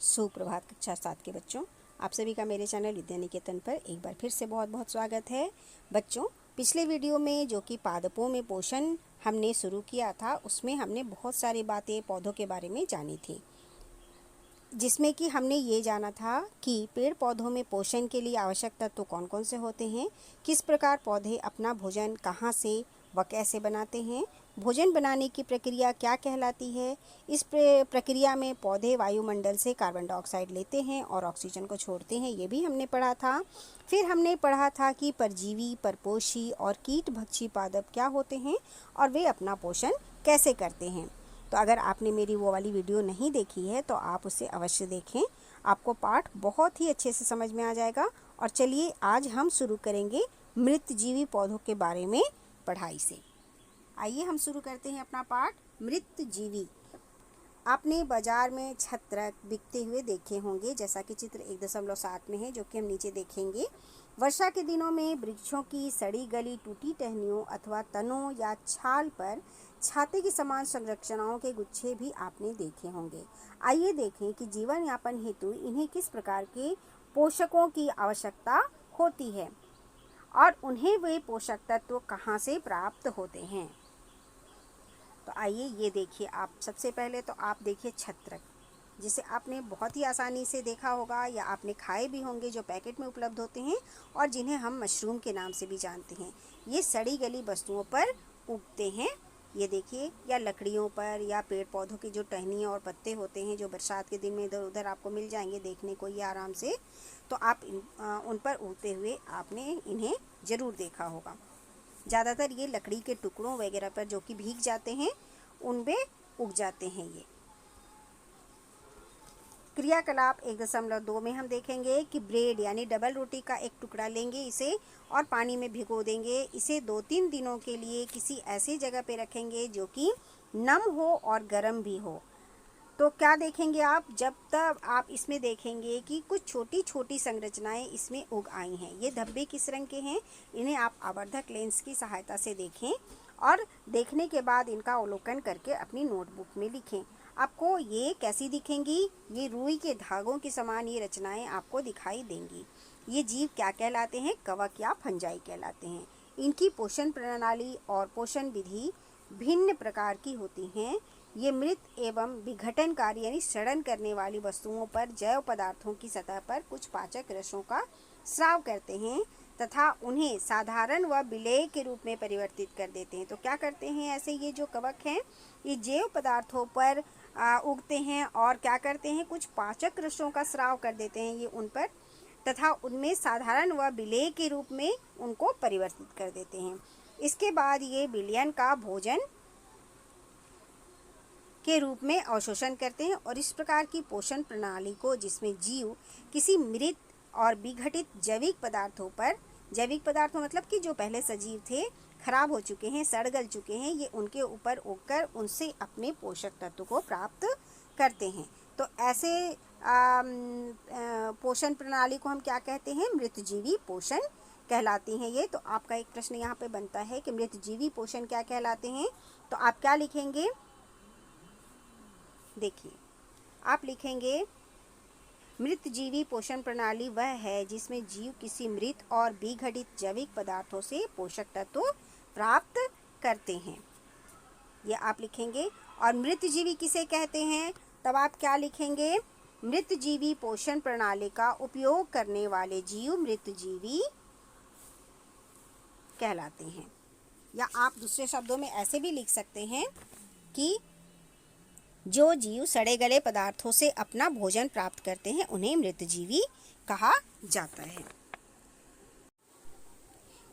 सुप्रभात कक्षा 7 के बच्चों, आप सभी का मेरे चैनल विद्या निकेतन पर एक बार फिर से बहुत बहुत स्वागत है। बच्चों, पिछले वीडियो में जो कि पादपों में पोषण हमने शुरू किया था, उसमें हमने बहुत सारी बातें पौधों के बारे में जानी थी, जिसमें कि हमने ये जाना था कि पेड़ पौधों में पोषण के लिए आवश्यक तत्व कौन कौन से होते हैं, किस प्रकार पौधे अपना भोजन कहाँ से व कैसे बनाते हैं, भोजन बनाने की प्रक्रिया क्या कहलाती है, इस प्रक्रिया में पौधे वायुमंडल से कार्बन डाइऑक्साइड लेते हैं और ऑक्सीजन को छोड़ते हैं, ये भी हमने पढ़ा था। फिर हमने पढ़ा था कि परजीवी, परपोषी और कीटभक्षी पादप क्या होते हैं और वे अपना पोषण कैसे करते हैं। तो अगर आपने मेरी वो वाली वीडियो नहीं देखी है तो आप उसे अवश्य देखें, आपको पाठ बहुत ही अच्छे से समझ में आ जाएगा। और चलिए आज हम शुरू करेंगे मृतजीवी पौधों के बारे में पढ़ाई से। आइए हम शुरू करते हैं अपना पाठ मृतजीवी। आपने बाजार में छत्रक बिकते हुए देखे होंगे, जैसा कि चित्र 1.7 में है, जो कि हम नीचे देखेंगे। वर्षा के दिनों में वृक्षों की सड़ी गली टूटी टहनियों अथवा तनों या छाल पर छाते की समान संरचनाओं के गुच्छे भी आपने देखे होंगे। आइए देखें कि जीवन यापन हेतु इन्हें किस प्रकार के पोषकों की आवश्यकता होती है और उन्हें वे पोषक तत्व कहाँ से प्राप्त होते हैं। तो आइए ये देखिए, आप सबसे पहले तो आप देखिए छत्रक, जिसे आपने बहुत ही आसानी से देखा होगा या आपने खाए भी होंगे, जो पैकेट में उपलब्ध होते हैं और जिन्हें हम मशरूम के नाम से भी जानते हैं। ये सड़ी गली वस्तुओं पर उगते हैं, ये देखिए, या लकड़ियों पर या पेड़ पौधों की जो टहनियाँ और पत्ते होते हैं, जो बरसात के दिन में इधर उधर आपको मिल जाएंगे देखने को ये आराम से, तो आप उन पर उगते हुए आपने इन्हें ज़रूर देखा होगा। ज़्यादातर ये लकड़ी के टुकड़ों वगैरह पर जो कि भीग जाते हैं उन पे उग जाते हैं ये। क्रियाकलाप 1.2 में हम देखेंगे कि ब्रेड यानी डबल रोटी का एक टुकड़ा लेंगे इसे और पानी में भिगो देंगे। इसे 2-3 दिनों के लिए किसी ऐसी जगह पे रखेंगे जो कि नम हो और गर्म भी हो। तो क्या देखेंगे आप, जब तक आप इसमें देखेंगे कि कुछ छोटी छोटी संरचनाएं इसमें उग आई हैं। ये धब्बे किस रंग के हैं, इन्हें आप आवर्धक लेंस की सहायता से देखें और देखने के बाद इनका अवलोकन करके अपनी नोटबुक में लिखें। आपको ये कैसी दिखेंगी, ये रुई के धागों की समान ये रचनाएं आपको दिखाई देंगी। ये जीव क्या कहलाते हैं, कवक या फंजाई कहलाते हैं। इनकी पोषण प्रणाली और पोषण विधि भिन्न प्रकार की होती हैं। ये मृत एवं विघटनकारी यानी सड़न करने वाली वस्तुओं पर जैव पदार्थों की सतह पर कुछ पाचक रसों का स्राव करते हैं तथा उन्हें साधारण व विलेय के रूप में परिवर्तित कर देते हैं। तो क्या करते हैं ऐसे ये जो कवक हैं, ये जैव पदार्थों पर उगते हैं और क्या करते हैं, कुछ पाचक रसों का स्राव कर देते हैं ये उन पर तथा उनमें साधारण व विलेय के रूप में उनको परिवर्तित कर देते हैं। इसके बाद ये विलयन का भोजन के रूप में अवशोषण करते हैं और इस प्रकार की पोषण प्रणाली को, जिसमें जीव किसी मृत और विघटित जैविक पदार्थों पर, जैविक पदार्थों मतलब कि जो पहले सजीव थे, खराब हो चुके हैं, सड़ गल चुके हैं, ये उनके ऊपर उगकर उनसे अपने पोषक तत्व को प्राप्त करते हैं। तो ऐसे पोषण प्रणाली को हम क्या कहते हैं, मृतजीवी पोषण कहलाती हैं ये। तो आपका एक प्रश्न यहाँ पे बनता है कि मृतजीवी पोषण क्या कहलाते हैं, तो आप क्या लिखेंगे, देखिए आप लिखेंगे मृतजीवी पोषण प्रणाली वह है जिसमें जीव किसी मृत और विघटित जैविक पदार्थों से पोषक तत्व प्राप्त करते हैं, ये आप लिखेंगे। और मृतजीवी किसे कहते हैं, तब आप क्या लिखेंगे, मृतजीवी पोषण प्रणाली का उपयोग करने वाले जीव मृतजीवी कहलाते हैं। या आप दूसरे शब्दों में ऐसे भी लिख सकते हैं कि जो जीव सड़े गले पदार्थों से अपना भोजन प्राप्त करते हैं उन्हें मृतजीवी कहा जाता है।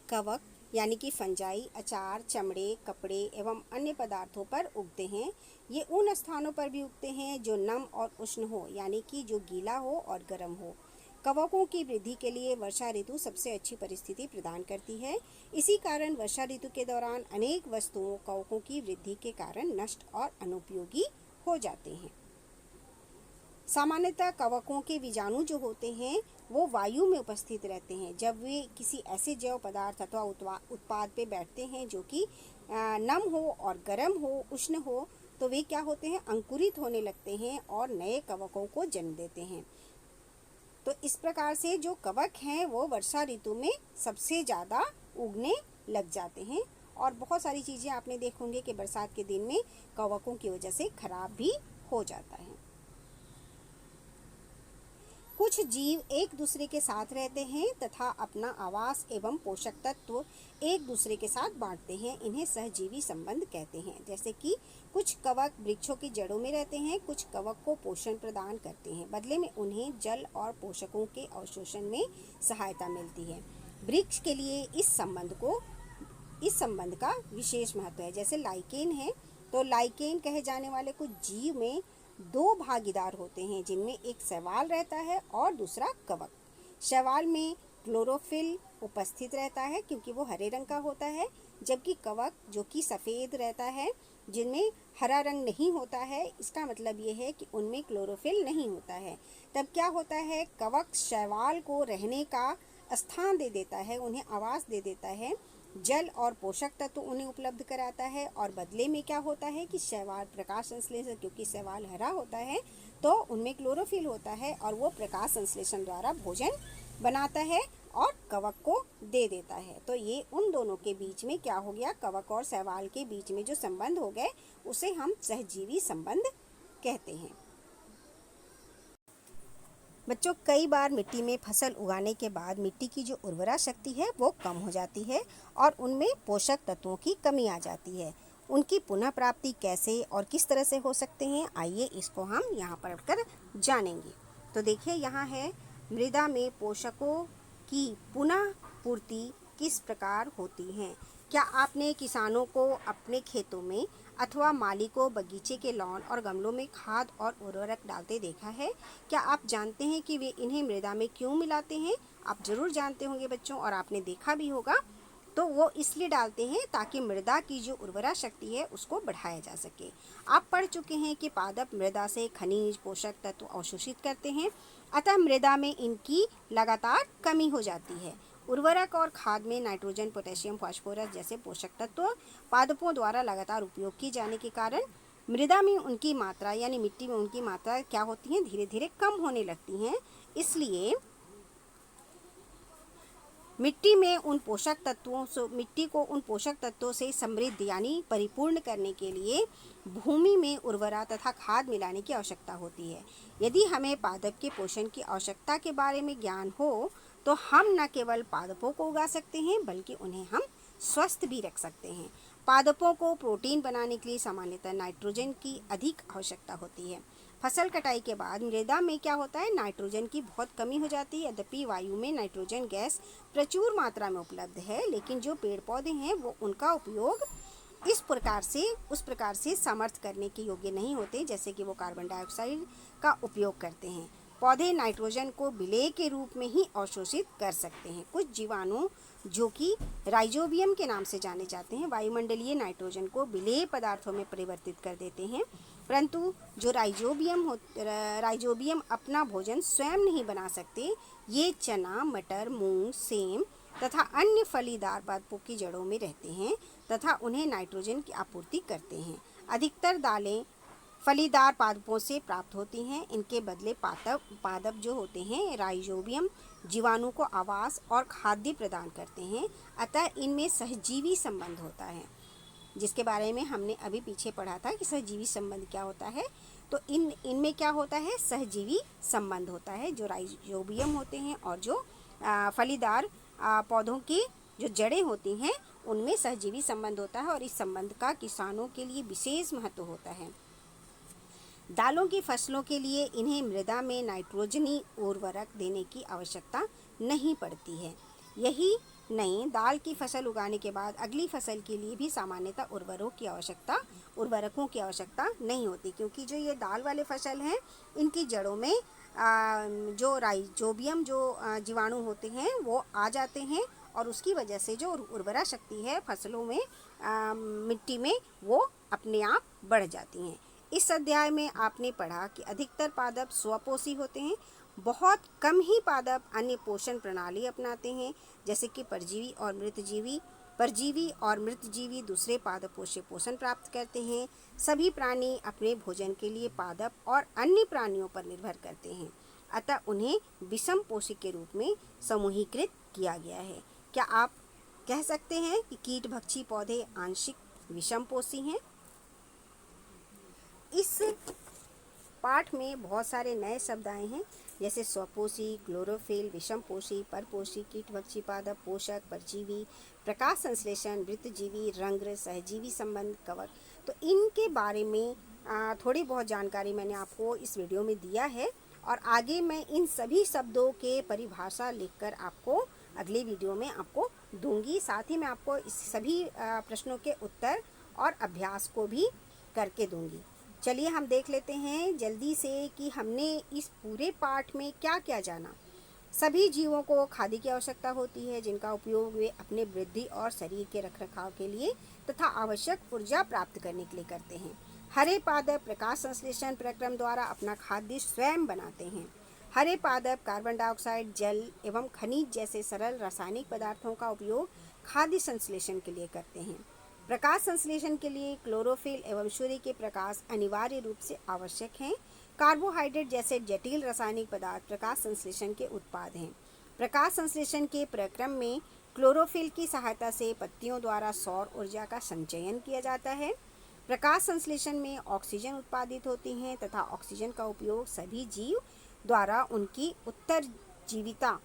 कवक यानी कि फंजाई अचार, चमड़े, कपड़े एवं अन्य पदार्थों पर उगते हैं। ये उन स्थानों पर भी उगते हैं जो नम और उष्ण हो, यानी कि जो गीला हो और गर्म हो। कवकों की वृद्धि के लिए वर्षा ऋतु सबसे अच्छी परिस्थिति प्रदान करती है। इसी कारण वर्षा ऋतु के दौरान अनेक वस्तुओं कवकों की वृद्धि के कारण नष्ट और अनुपयोगी हो जाते हैं। सामान्यतः कवकों के बीजाणु जो होते हैं वो वायु में उपस्थित रहते हैं। जब वे किसी ऐसे जैव पदार्थ अथवा उत्पाद पे बैठते हैं जो कि नम हो और गर्म हो, उष्ण हो, तो वे क्या होते हैं, अंकुरित होने लगते हैं और नए कवकों को जन्म देते हैं। तो इस प्रकार से जो कवक हैं वो वर्षा ऋतु में सबसे ज़्यादा उगने लग जाते हैं। और बहुत सारी चीज़ें आपने देखोगे कि बरसात के दिन में कवकों की वजह से खराब भी हो जाता है। कुछ जीव एक दूसरे के साथ रहते हैं तथा अपना आवास एवं पोषक तत्व एक दूसरे के साथ बांटते हैं। इन्हें सहजीवी संबंध कहते हैं। जैसे कि कुछ कवक वृक्षों की जड़ों में रहते हैं, कुछ कवक को पोषण प्रदान करते हैं, बदले में उन्हें जल और पोषकों के अवशोषण में सहायता मिलती है। वृक्ष के लिए इस संबंध का विशेष महत्व है। जैसे लाइकेन है, तो लाइकेन कहे जाने वाले कुछ जीव में दो भागीदार होते हैं, जिनमें एक शैवाल रहता है और दूसरा कवक। शैवाल में क्लोरोफिल उपस्थित रहता है क्योंकि वो हरे रंग का होता है, जबकि कवक जो कि सफ़ेद रहता है, जिनमें हरा रंग नहीं होता है। इसका मतलब ये है कि उनमें क्लोरोफिल नहीं होता है। तब क्या होता है, कवक शैवाल को रहने का स्थान दे देता है, उन्हें आवास दे देता है, जल और पोषक तत्व उन्हें उपलब्ध कराता है। और बदले में क्या होता है कि शैवाल प्रकाश संश्लेषण, क्योंकि शैवाल हरा होता है तो उनमें क्लोरोफिल होता है और वो प्रकाश संश्लेषण द्वारा भोजन बनाता है और कवक को दे देता है। तो ये उन दोनों के बीच में क्या हो गया, कवक और शैवाल के बीच में जो संबंध हो गए उसे हम सहजीवी संबंध कहते हैं। बच्चों, कई बार मिट्टी में फसल उगाने के बाद मिट्टी की जो उर्वरा शक्ति है वो कम हो जाती है और उनमें पोषक तत्वों की कमी आ जाती है। उनकी पुनः प्राप्ति कैसे और किस तरह से हो सकते हैं, आइए इसको हम यहाँ पढ़कर जानेंगे। तो देखिए, यहाँ है मृदा में पोषकों की पुनः पूर्ति किस प्रकार होती है। क्या आपने किसानों को अपने खेतों में अथवा मालिकों बगीचे के लॉन और गमलों में खाद और उर्वरक डालते देखा है? क्या आप जानते हैं कि वे इन्हें मृदा में क्यों मिलाते हैं? आप जरूर जानते होंगे बच्चों, और आपने देखा भी होगा। तो वो इसलिए डालते हैं ताकि मृदा की जो उर्वरा शक्ति है उसको बढ़ाया जा सके। आप पढ़ चुके हैं कि पादप मृदा से खनिज पोषक तत्व अवशोषित करते हैं, अतः मृदा में इनकी लगातार कमी हो जाती है। उर्वरक और खाद में नाइट्रोजन, पोटेशियम, फास्फोरस जैसे पोषक तत्व पादपों द्वारा लगातार उपयोग किए जाने के कारण मृदा में उनकी मात्रा यानी मिट्टी में उनकी मात्रा क्या होती है, धीरे धीरे कम होने लगती हैं। इसलिए मिट्टी को उन पोषक तत्वों से समृद्ध यानी परिपूर्ण करने के लिए भूमि में उर्वरा तथा खाद मिलाने की आवश्यकता होती है। यदि हमें पादप के पोषण की आवश्यकता के बारे में ज्ञान हो तो हम न केवल पादपों को उगा सकते हैं बल्कि उन्हें हम स्वस्थ भी रख सकते हैं। पादपों को प्रोटीन बनाने के लिए सामान्यतः नाइट्रोजन की अधिक आवश्यकता होती है। फसल कटाई के बाद मृदा में क्या होता है, नाइट्रोजन की बहुत कमी हो जाती है। यद्यपि वायु में नाइट्रोजन गैस प्रचुर मात्रा में उपलब्ध है, लेकिन जो पेड़ पौधे हैं वो उनका उपयोग उस प्रकार से समर्थ करने के योग्य नहीं होते, जैसे कि वो कार्बन डाइऑक्साइड का उपयोग करते हैं। पौधे नाइट्रोजन को विलेय के रूप में ही अवशोषित कर सकते हैं। कुछ जीवाणु जो कि राइजोबियम के नाम से जाने जाते हैं, वायुमंडलीय नाइट्रोजन को विलेय पदार्थों में परिवर्तित कर देते हैं, परंतु जो राइजोबियम अपना भोजन स्वयं नहीं बना सकते। ये चना, मटर, मूंग, सेम तथा अन्य फलीदार पादपों की जड़ों में रहते हैं तथा उन्हें नाइट्रोजन की आपूर्ति करते हैं। अधिकतर दालें फलीदार पादपों से प्राप्त होती हैं। इनके बदले पादप जो होते हैं राइजोबियम जीवाणु को आवास और खाद्य प्रदान करते हैं, अतः इनमें सहजीवी संबंध होता है, जिसके बारे में हमने अभी पीछे पढ़ा था कि सहजीवी संबंध क्या होता है। तो इनमें क्या होता है, सहजीवी संबंध होता है। जो राइजोबियम होते हैं और जो फलीदार पौधों की जो जड़ें होती हैं उनमें सहजीवी संबंध होता है और इस संबंध का किसानों के लिए विशेष महत्व होता है। दालों की फसलों के लिए इन्हें मृदा में नाइट्रोजनी उर्वरक देने की आवश्यकता नहीं पड़ती है। यही नहीं, दाल की फसल उगाने के बाद अगली फसल के लिए भी सामान्यतः उर्वरकों की आवश्यकता नहीं होती, क्योंकि जो ये दाल वाले फसल हैं इनकी जड़ों में जो राइजोबियम जीवाणु होते हैं वो आ जाते हैं और उसकी वजह से जो उर्वरा शक्ति है फसलों में मिट्टी में वो अपने आप बढ़ जाती हैं। इस अध्याय में आपने पढ़ा कि अधिकतर पादप स्वपोषी होते हैं। बहुत कम ही पादप अन्य पोषण प्रणाली अपनाते हैं, जैसे कि परजीवी और मृतजीवी परजीवी और मृतजीवी दूसरे पादपों से पोषण प्राप्त करते हैं। सभी प्राणी अपने भोजन के लिए पादप और अन्य प्राणियों पर निर्भर करते हैं, अतः उन्हें विषमपोषी के रूप में समूहीकृत किया गया है। क्या आप कह सकते हैं कि कीटभक्षी पौधे आंशिक विषमपोषी हैं? इस पाठ में बहुत सारे नए शब्द आए हैं, जैसे स्वपोषी, क्लोरोफिल, विषमपोषी, परपोषी, कीटभक्षी पादप, पोषक, परजीवी, प्रकाश संश्लेषण, वृत्तजीवी, रंध्र, सहजीवी संबंध, कवक। तो इनके बारे में थोड़ी बहुत जानकारी मैंने आपको इस वीडियो में दिया है और आगे मैं इन सभी शब्दों के परिभाषा लिखकर आपको अगले वीडियो में आपको दूंगी। साथ ही मैं आपको इस सभी प्रश्नों के उत्तर और अभ्यास को भी करके दूंगी। चलिए हम देख लेते हैं जल्दी से कि हमने इस पूरे पाठ में क्या क्या जाना। सभी जीवों को खाद्य की आवश्यकता होती है, जिनका उपयोग वे अपने वृद्धि और शरीर के रखरखाव के लिए तथा आवश्यक ऊर्जा प्राप्त करने के लिए करते हैं। हरे पादप प्रकाश संश्लेषण प्रक्रम द्वारा अपना खाद्य स्वयं बनाते हैं। हरे पादप कार्बन डाइऑक्साइड, जल एवं खनिज जैसे सरल रासायनिक पदार्थों का उपयोग खाद्य संश्लेषण के लिए करते हैं। प्रकाश संश्लेषण के लिए क्लोरोफिल एवं सूर्य के प्रकाश अनिवार्य रूप से आवश्यक हैं। कार्बोहाइड्रेट जैसे जटिल रासायनिक पदार्थ प्रकाश संश्लेषण के उत्पाद हैं। प्रकाश संश्लेषण के प्रक्रम में क्लोरोफिल की सहायता से पत्तियों द्वारा सौर ऊर्जा का संचयन किया जाता है। प्रकाश संश्लेषण में ऑक्सीजन उत्पादित होती हैं तथा ऑक्सीजन का उपयोग सभी जीव द्वारा उनकी उत्तरजीविता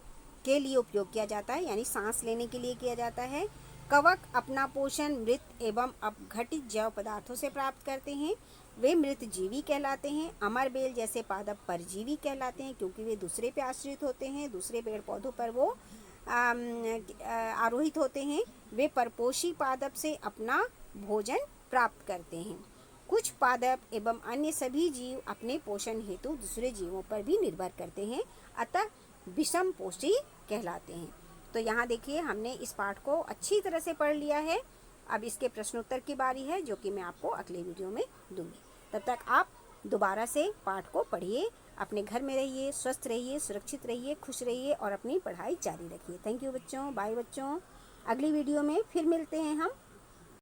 के लिए उपयोग किया जाता है, यानी सांस लेने के लिए किया जाता है। कवक अपना पोषण मृत एवं अपघटित जैव पदार्थों से प्राप्त करते हैं, वे मृतजीवी कहलाते हैं। अमरबेल जैसे पादप परजीवी कहलाते हैं, क्योंकि वे दूसरे पे आश्रित होते हैं, दूसरे पेड़ पौधों पर वो आरोहित होते हैं। वे परपोषी पादप से अपना भोजन प्राप्त करते हैं। कुछ पादप एवं अन्य सभी जीव अपने पोषण हेतु दूसरे जीवों पर भी निर्भर करते हैं, अतः विषमपोषी कहलाते हैं। तो यहाँ देखिए हमने इस पाठ को अच्छी तरह से पढ़ लिया है। अब इसके प्रश्नोत्तर की बारी है, जो कि मैं आपको अगले वीडियो में दूंगी। तब तक आप दोबारा से पाठ को पढ़िए, अपने घर में रहिए, स्वस्थ रहिए, सुरक्षित रहिए, खुश रहिए और अपनी पढ़ाई जारी रखिए। थैंक यू बच्चों, बाय बच्चों। अगली वीडियो में फिर मिलते हैं हम।